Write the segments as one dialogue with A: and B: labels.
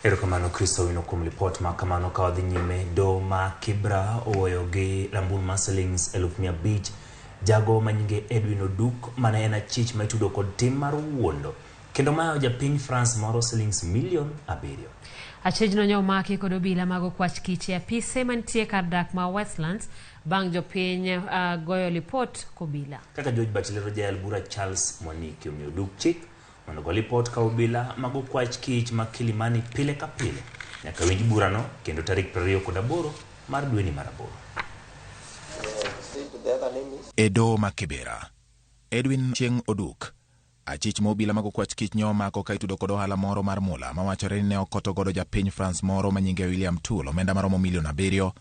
A: Erokamano Kristo wino kuom report ma kamano ka wadhi nyime. Do ma Kibra owoyo gi rambun ma shillings 500,000 jago manyinge Edwin Oduk mane en achich ma itudo kod tim mar owuondo kendo mayo japiny France moro shillings milion 7.
B: Achijno nyo maki kod obila mag okwach kich e apise mantie kar dak ma Westlands bang' jopiny goyo lipot kobila.
A: Kaka George Batilero jayal bura Charles Mwaniki omiyo Oduk chik mondo go lipot ka obila mag okwach kich ma Kilimani pile ka pile nyaka winj burano kendo tarik 28 mar dweni mar 8.
C: Edo ma Kibera Edwin Chieng Oduk achich ma obila mag okwach kich nyo mako ka itudo kod ohala moro mar mula mawachore ni ne okoto godo japiny France moro manyinge William Tool omenda maromo milion 7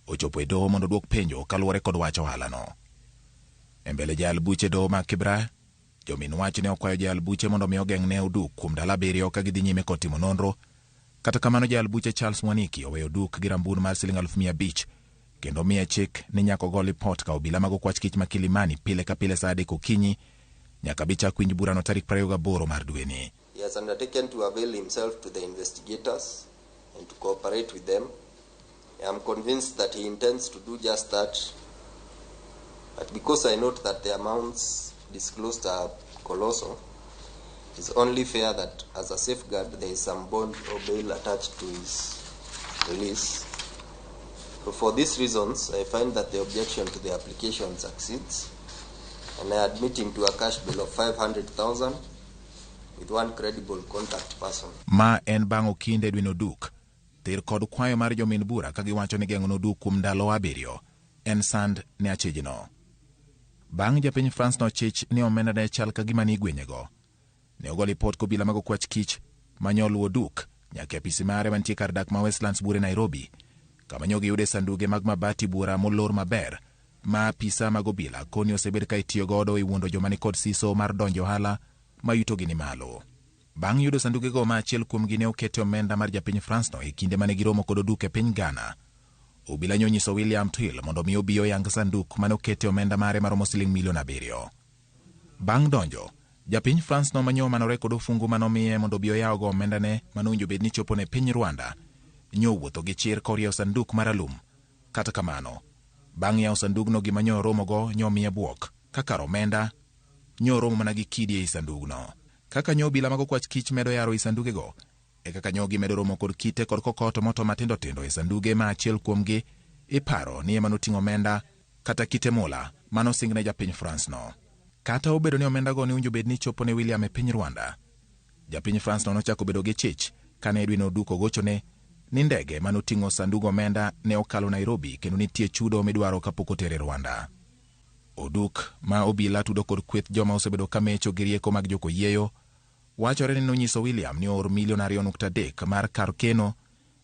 C: ochopo e doho mondo duok penjo kaluwore kod wach ohala no. Embele jal buche doho ma Kibra jomin wach ne okwayo jal buche mondo mi ogeng' ne Oduk kuom dala 7 ka gidhi nyime kod timo nonro. Kata kamano jal buche Charles Mwaniki oweyo Oduk gi rambun mar siling 500,000 kendo miye chik ni nyako go lipot ka obila mag okwach kich ma Kilimani pile ka pile saa 3 okinyi nyaka bichak winj burano tarik 28 mar dweni.
D: He has undertaken to avail himself to the investigators and to cooperate with them. I am convinced that he intends to do just that. But because I note that the amounts disclosed are colossal, it is only fair that as a safeguard there is some bond or bail attached to his release. So for these reasons, I find that the objection to the application succeeds, and I admit him to a cash bill of 500,000 with one credible contact person.
C: Ma en bang' okinde Edwin Oduk tir kod kwayo mar jomin bura ka giwacho ni geng'o Oduk kuom ndalo 7 en sand ne achijno. Bang' japiny France no chich ni omenda ne chal ka gima ni gwenyego ne ogolo lipot kobila mag okwach kich manyoluo Oduk nyaka apisi mare mantie kar dak ma Westlands bure Nairobi kama nyogi yude sanduge mag mabati bura molor maber ma apisa mag obila koni osebed ka itiyo godo e wuondo joma ni kod siso mar donjo ohala ma yutogi ni malo. Bang' yudo sanduge go ma achiel kuomgi ne okete omenda mar japiny France no e kinde mane giromo kod Oduk e piny Ghana, obila nyiso William Tool mondo mi obiyo yang sanduk mane okete omenda mare maromo siling milion 7. Bang' donjo japiny France no manyo manore kod ofungu manomiye mondo obiyo yawo go omenda ne manowinjo bed ni chopo ne piny Rwanda nyo wuotho gi chir koriewo sanduk maralum. Kata kamano bang' yawo sandugno gima nyo romo go nyo miye buok kaka omenda nyo romo mana gi kidi e sandugno. Kaka nyo obila mag okwach kich medo yaro i sanduge go e kaka nyogi medo romo kod kite kod kokoto moto matindo tindo e sanduge ma achiel kuomgi iparo ni ema noting'o omenda kata kite mula mano singne japiny France no. Kata obedo ni omenda go ne winjo bed ni chopo ne William e piny Rwanda, japiny France no nochako bedo gi chich kane Edwin Oduk ogochone ni ndege manoting'o sandug omenda ne okalo Nairobi kendo nitie chudo midwaro kapok otere Rwanda. Oduk ma obila tudo kod kweth joma osebedo kamecho gi rieko mag joko yieyo wachore ni nonyiso William ni or milion 2.3 mar kar keno,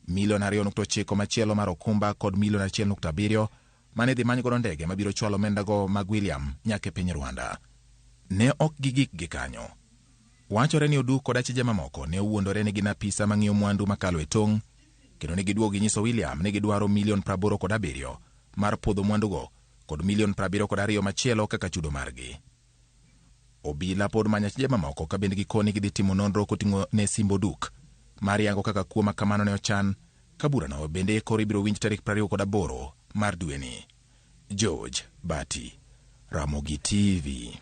C: milion 2.9 machielo mar okumba kod milion 1.7 mane dhi many godo ndege mabiro chwalo omenda go mag William nyaka piny Rwanda. Ne ok gigik gi kanyo. Wachore ni Oduk kod achije mamoko ne owuondore ni gin apisa mang'iyo mwandu makalo e tong' kendo ne giduogo nyiso William ni gidwaro milion 87 mar podho mwandu go kod milion 72 machielo kaka chudo margi. Obila pod manyo achije mamoko ka bende gikoni gidhi timo nonro koting'o ne simbo Oduk mar yango kaka kuo ma kamano ne ochan ka burano bende koro ibiro winj tarik 28 mar dweni. George Bati, Ramogi TV.